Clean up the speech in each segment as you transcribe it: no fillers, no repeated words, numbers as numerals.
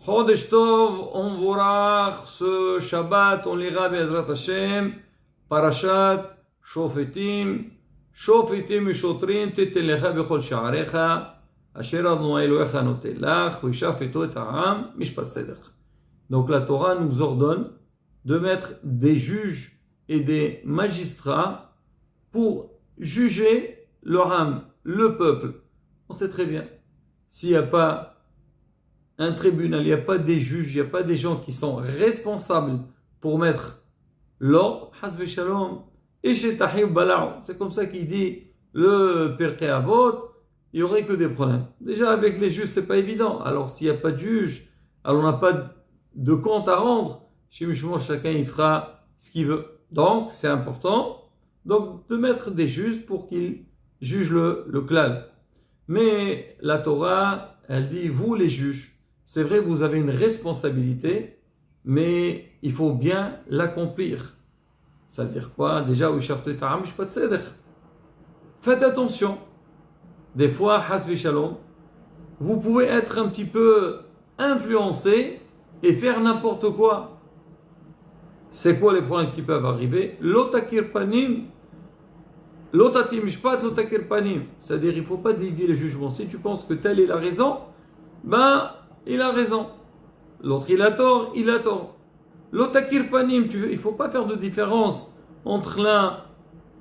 Chodesh Tov, on verra ce Shabbat, on lira Be'ezrat Hashem, Parashat Shofetim, Shofetim Ushotrim, Teten Lecha Bechol Sha'arecha, Asher Adonai Elohecha Noten Lach, V'Shafeto Et Ha'am, Mishpat Seder. Donc la Torah nous ordonne de mettre des juges et des magistrats pour juger leur âme, le peuple. On sait très bien, s'il n'y a pas un tribunal, il n'y a pas des juges, il n'y a pas des gens qui sont responsables pour mettre l'ordre, Hasve Shalom, et Shetahib Balao. C'est comme ça qu'il dit le Pirkei Avot, il n'y aurait que des problèmes. Déjà avec les juges, c'est pas évident. Alors s'il n'y a pas de juge, alors on n'a pas de compte à rendre. Chez Mishmor, chacun il fera ce qu'il veut. Donc c'est important donc, de mettre des juges pour qu'ils jugent le klal. Mais la Torah, elle dit, vous les juges, c'est vrai, vous avez une responsabilité, mais il faut bien l'accomplir. C'est-à-dire quoi? Déjà, faites attention. Des fois, hasbi shalom, vous pouvez être un petit peu influencé et faire n'importe quoi. C'est quoi les problèmes qui peuvent arriver? Lotakir panim, lotatim mishpat, lotakir panim. C'est-à-dire, il ne faut pas dévier le jugement. Si tu penses que telle est la raison, ben, il a raison. L'autre, il a tort, il a tort. Lotakir panim, il ne faut pas faire de différence entre l'un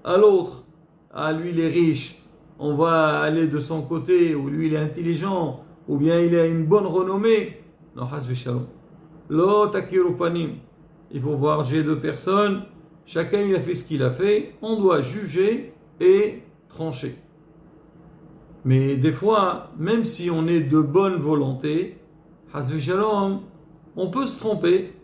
à l'autre. Ah, lui, il est riche, on va aller de son côté, ou lui, il est intelligent, ou bien il a une bonne renommée. Non, hasbi shalom. Lotakir panim. Il faut voir, j'ai deux personnes, chacun il a fait ce qu'il a fait, on doit juger et trancher. Mais des fois, même si on est de bonne volonté, hasbi shalom, on peut se tromper,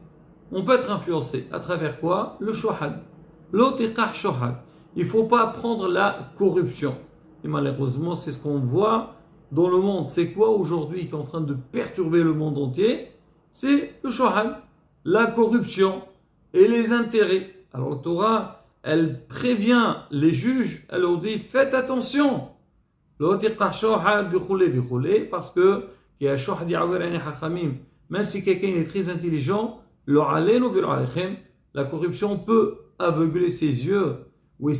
on peut être influencé. À travers quoi? Le shohad. L'otiqah shohad. Il ne faut pas prendre la corruption. Et malheureusement, c'est ce qu'on voit dans le monde. C'est quoi aujourd'hui qui est en train de perturber le monde entier? C'est le shohad, la corruption et les intérêts. Alors la Torah, elle prévient les juges, elle leur dit, faites attention. Parce que même si quelqu'un est très intelligent, la corruption peut aveugler ses yeux. Même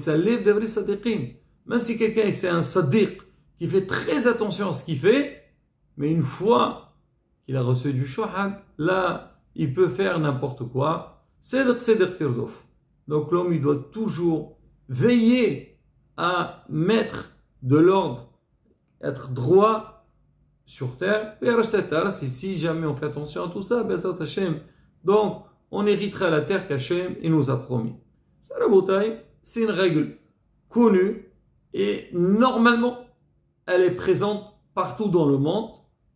si quelqu'un c'est un sadiq qui fait très attention à ce qu'il fait, mais une fois qu'il a reçu du shohad, là, il peut faire n'importe quoi. Donc l'homme, il doit toujours veiller à mettre de l'ordre, être droit sur terre. Si jamais on fait attention à tout ça, donc on héritera la terre qu'Hachem nous a promis. Ça, la bouteille, c'est une règle connue et normalement, elle est présente partout dans le monde.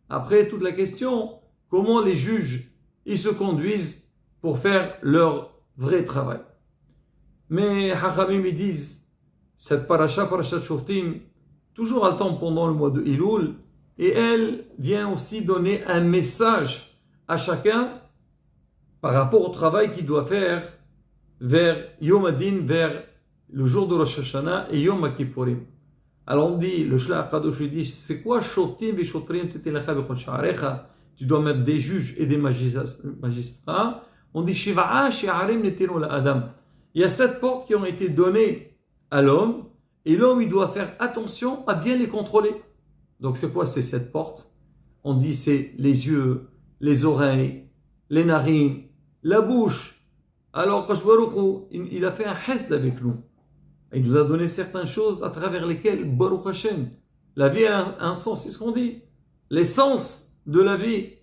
Après, toute la question, comment les juges ils se conduisent pour faire leur vrai travail. Mais Hachamim ils disent, cette parashat Shoftim, toujours à temps pendant le mois de Elul, et elle vient aussi donner un message à chacun par rapport au travail qu'il doit faire vers Yom Adin, vers le jour de Rosh Hashanah et Yom Kippourim. Alors on dit, le Shlach Kadosh dit, c'est quoi Shoftim v'Shotrim Tetelecha Bechol Sha'arecha? Tu dois mettre des juges et des magistrats. On dit Shiva'a She'arim Netenu Adam. Il y a 7 portes qui ont été données à l'homme et l'homme il doit faire attention à bien les contrôler. Donc c'est quoi ces 7 portes? On dit c'est les yeux, les oreilles, les narines, la bouche. Alors Kadosh Baruch Hu, il a fait un hesed avec nous. Il nous a donné certaines choses à travers lesquelles Baruch Hashem, la vie a un sens, c'est ce qu'on dit. L'essence de la vie.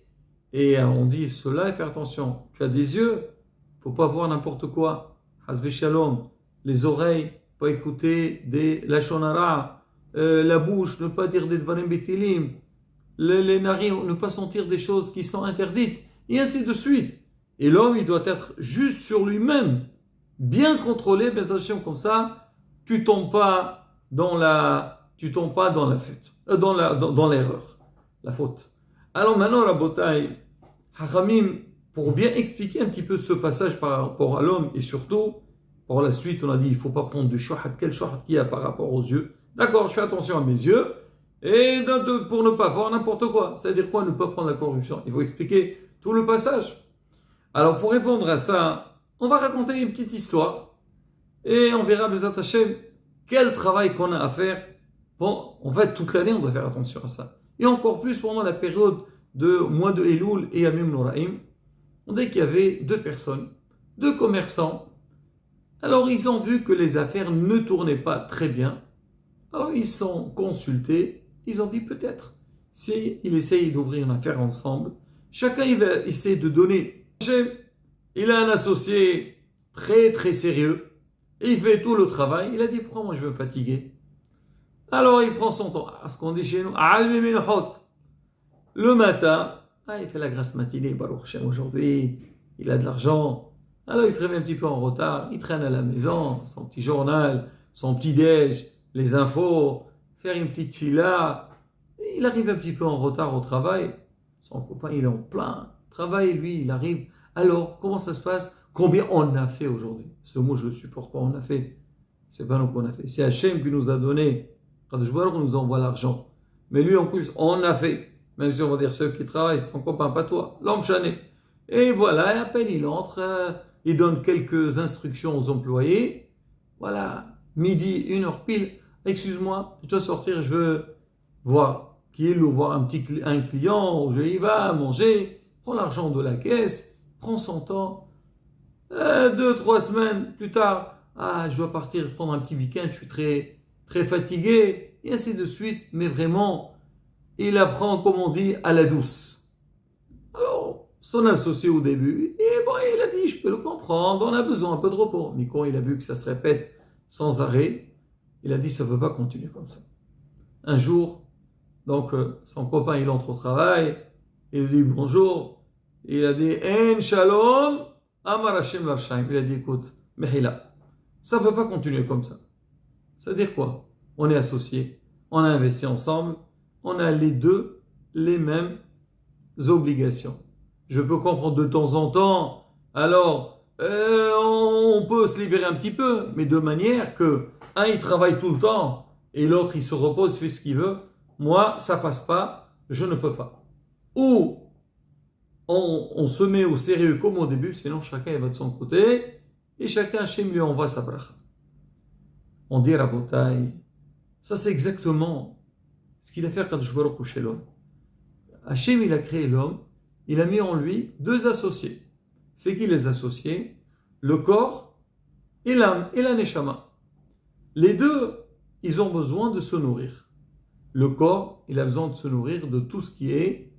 Et on dit cela et faire attention. Tu as des yeux, il ne faut pas voir n'importe quoi. Hasbi shalom. Les oreilles, pas écouter des lashon hara. La bouche, ne pas dire des dvarim betilim. Les narines, ne pas sentir des choses qui sont interdites. Et ainsi de suite. Et l'homme, il doit être juste sur lui-même. Bien contrôlé, comme ça, tu tombes pas dans la fête, dans l'erreur, la faute. Alors maintenant, Rabotai, Hachamim, pour bien expliquer un petit peu ce passage par rapport à l'homme et surtout, par la suite, on a dit, il ne faut pas prendre du shohad. Quel shohad qu'il y a par rapport aux yeux? D'accord, je fais attention à mes yeux et pour ne pas voir n'importe quoi. C'est-à-dire quoi, ne pas prendre la corruption? Il faut expliquer tout le passage. Alors pour répondre à ça, on va raconter une petite histoire et on verra Bezat Hashem quel travail qu'on a à faire. Bon, en fait, toute l'année, on doit faire attention à ça. Et encore plus pendant la période de mois de Elul et Yamim Noraim. On dit qu'il y avait deux personnes, deux commerçants. Alors, ils ont vu que les affaires ne tournaient pas très bien. Alors, ils se sont consultés. Ils ont dit peut-être, si ils essayent d'ouvrir une affaire ensemble, chacun il va essayer de donner. Il a un associé très très sérieux. Et il fait tout le travail. Il a dit, pourquoi moi je veux me fatiguer? Alors il prend son temps. Ce qu'on dit chez nous, le matin, il fait la grasse matinée, Baruch Hashem, aujourd'hui, il a de l'argent. Alors il se réveille un petit peu en retard, il traîne à la maison, son petit journal, son petit déj, les infos, faire une petite fila. Il arrive un petit peu en retard au travail. Son copain, il est en plein travail, lui, il arrive. Alors, comment ça se passe? Combien on a fait aujourd'hui? Ce mot, je ne le supporte pas, on a fait. C'est pas nous qu'on a fait. C'est Hachem qui nous a donné. Quand je vois qu'on nous envoie l'argent. Mais lui, en plus, on a fait. Même si on va dire ceux qui travaillent, c'est ton copain, pas toi. L'homme chané. Et voilà, et à peine il entre, il donne quelques instructions aux employés. Voilà, midi, 1 heure pile. Excuse-moi, je dois sortir, je veux voir voir un client, je y va, manger, prends l'argent de la caisse, prends son temps. 2-3 semaines plus tard, je dois partir prendre un petit week-end, je suis très, très fatigué, et ainsi de suite. Mais vraiment, il apprend, comme on dit, à la douce. Alors, son associé au début, il a dit, je peux le comprendre, on a besoin un peu de repos. Mais quand il a vu que ça se répète sans arrêt, il a dit, ça ne peut pas continuer comme ça. Un jour, donc, son copain, il entre au travail, il dit bonjour, il a dit, En shalom, Amar Hashem Larshaim. Il a dit, écoute, Mehila, ça ne peut pas continuer comme ça. Ça veut dire quoi? On est associés, on a investi ensemble, on a les deux les mêmes obligations. Je peux comprendre de temps en temps, alors on peut se libérer un petit peu, mais de manière que un il travaille tout le temps et l'autre il se repose, fait ce qu'il veut. Moi, ça passe pas, je ne peux pas. Ou on se met au sérieux comme au début, sinon chacun il va de son côté et chacun Hachem lui envoie sa bracha. On dit Rabotai, ça c'est exactement ce qu'il a fait quand je vois chez l'homme. Hachem il a créé l'homme, il a mis en lui deux associés. C'est qui les associés? Le corps et l'âme et la neshama. Les deux, ils ont besoin de se nourrir. Le corps, il a besoin de se nourrir de tout ce qui est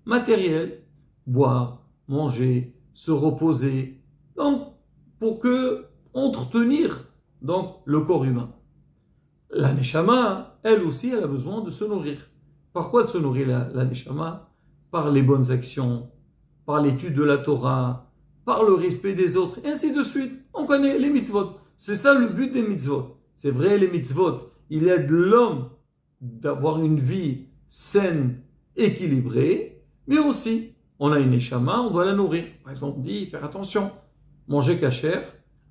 matériel, boire, manger, se reposer. Donc, pour entretenir donc, le corps humain. La neshama, elle aussi, elle a besoin de se nourrir. Par quoi de se nourrir la neshama? Par les bonnes actions, par l'étude de la Torah, par le respect des autres, et ainsi de suite. On connaît les mitzvot. C'est ça le but des mitzvot. C'est vrai, les mitzvot, il aide l'homme d'avoir une vie saine, équilibrée, mais aussi, on a une neshama, on doit la nourrir. Par exemple, on dit, faire attention, manger kasher,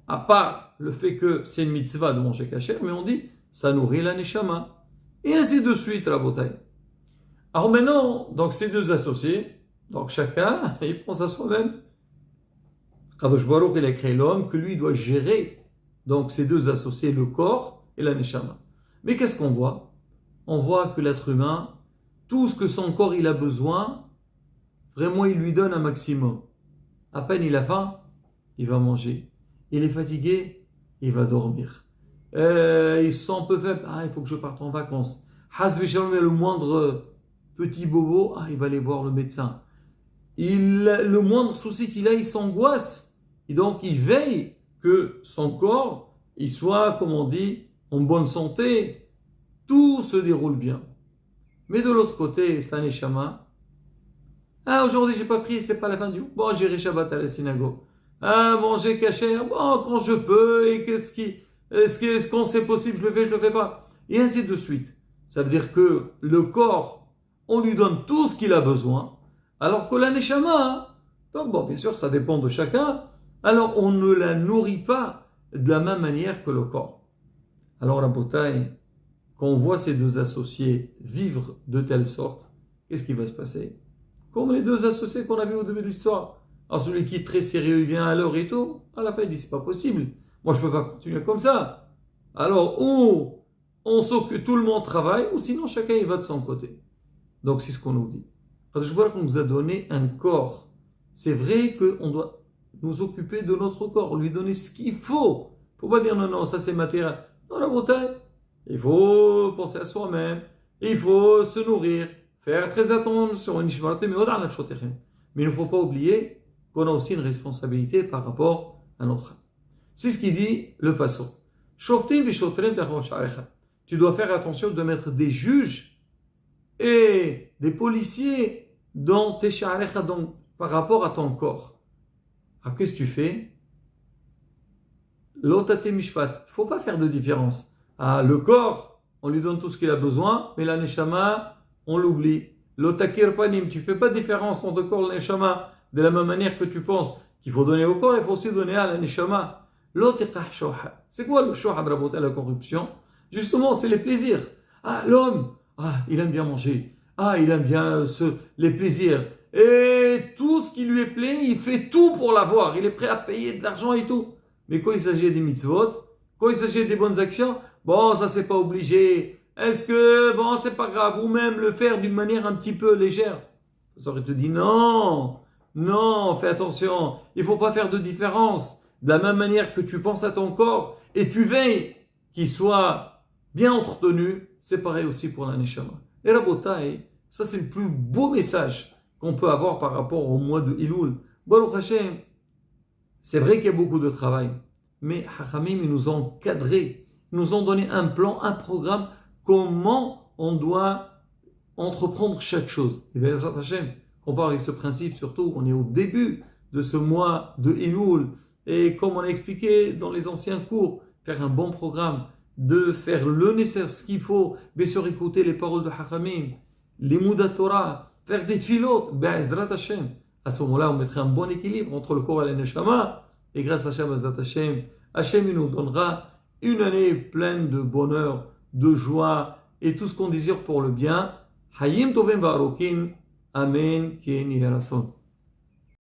à part le fait que c'est une mitzvah de manger kasher, mais on dit, ça nourrit la neshama. Et ainsi de suite, la bataille. Alors maintenant, donc ces deux associés, donc chacun, il pense à soi-même. Kadosh Baruch, il a créé l'homme, que lui doit gérer donc ces deux associés, le corps et la neshama. Mais qu'est-ce qu'on voit? On voit que l'être humain, tout ce que son corps il a besoin, vraiment il lui donne un maximum. À peine il a faim, il va manger. Il est fatigué, il va dormir. Il se sent un peu faible, il faut que je parte en vacances. Hasbi Shalom, le moindre petit bobo, il va aller voir le médecin. Le moindre souci qu'il a, il s'angoisse. Et donc il veille que son corps, il soit, comme on dit, en bonne santé. Tout se déroule bien. Mais de l'autre côté, c'est un neshama. Aujourd'hui, j'ai pas pris, c'est pas la fin du mois. Bon, j'irai Shabbat à la synagogue. Manger kasher, bon, quand je peux, et est-ce qu'on c'est possible, je le fais pas. Et ainsi de suite. Ça veut dire que le corps, on lui donne tout ce qu'il a besoin, alors que la neshama, donc bon, bien sûr, ça dépend de chacun, alors on ne la nourrit pas de la même manière que le corps. Alors, la bataille, quand on voit ces deux associés vivre de telle sorte, qu'est-ce qui va se passer? Comme les deux associés qu'on a vus au début de l'histoire. Alors celui qui est très sérieux, il vient à l'heure et tout. À la fin, il dit, c'est pas possible. Moi, je peux pas continuer comme ça. Alors, ou on s'occupe, tout le monde travaille, ou sinon chacun il va de son côté. Donc c'est ce qu'on nous dit. Je vois qu'on nous a donné un corps. C'est vrai qu'on doit nous occuper de notre corps, lui donner ce qu'il faut. Il ne faut pas dire non, non, ça c'est matériel. Non, la bouteille, il faut penser à soi-même, il faut se nourrir, faire très attention. Mais il ne faut pas oublier qu'on a aussi une responsabilité par rapport à notre âme. C'est ce qu'il dit le passant. Tu dois faire attention de mettre des juges et des policiers dans tes sha'arecha, donc par rapport à ton corps. Alors qu'est-ce que tu fais? L'otate mishpat. Il ne faut pas faire de différence. Ah, le corps, on lui donne tout ce qu'il a besoin, mais la neshama, on l'oublie. L'otakir panim, tu ne fais pas de différence entre le corps et la neshama. De la même manière que tu penses qu'il faut donner au corps, il faut aussi donner à la neshama. C'est quoi le shohad, la corruption? Justement, c'est les plaisirs. Ah, l'homme, il aime bien manger. Il aime bien les plaisirs. Et tout ce qui lui est plaît, il fait tout pour l'avoir. Il est prêt à payer de l'argent et tout. Mais quand il s'agit des mitzvot, quand il s'agit des bonnes actions, bon, ça c'est pas obligé. Est-ce que, bon, c'est pas grave, ou même le faire d'une manière un petit peu légère. Ça aurait te dit non, fais attention. Il faut pas faire de différence. De la même manière que tu penses à ton corps et tu veilles qu'il soit bien entretenu, c'est pareil aussi pour la neshama. Et Rabotai, ça c'est le plus beau message qu'on peut avoir par rapport au mois de Elul. Baruch Hashem, c'est vrai qu'il y a beaucoup de travail, mais Hachamim, ils nous ont cadré, ils nous ont donné un plan, un programme, comment on doit entreprendre chaque chose. Et bien, Hachem, on part avec ce principe, surtout, on est au début de ce mois de Elul, et comme on a expliqué dans les anciens cours, faire un bon programme, de faire le nécessaire, ce qu'il faut, bien sûr écouter les paroles de Hachamim, les Moudat Torah, faire des tfilot, Be'ezrat Hashem. À ce moment-là, on mettrait un bon équilibre entre le corps et la neshama, et grâce à Hashem, Be'ezrat Hashem, Hashem nous donnera une année pleine de bonheur, de joie, et tout ce qu'on désire pour le bien. Hayim Tovim Va'arokin, Amen, Ken Yerason.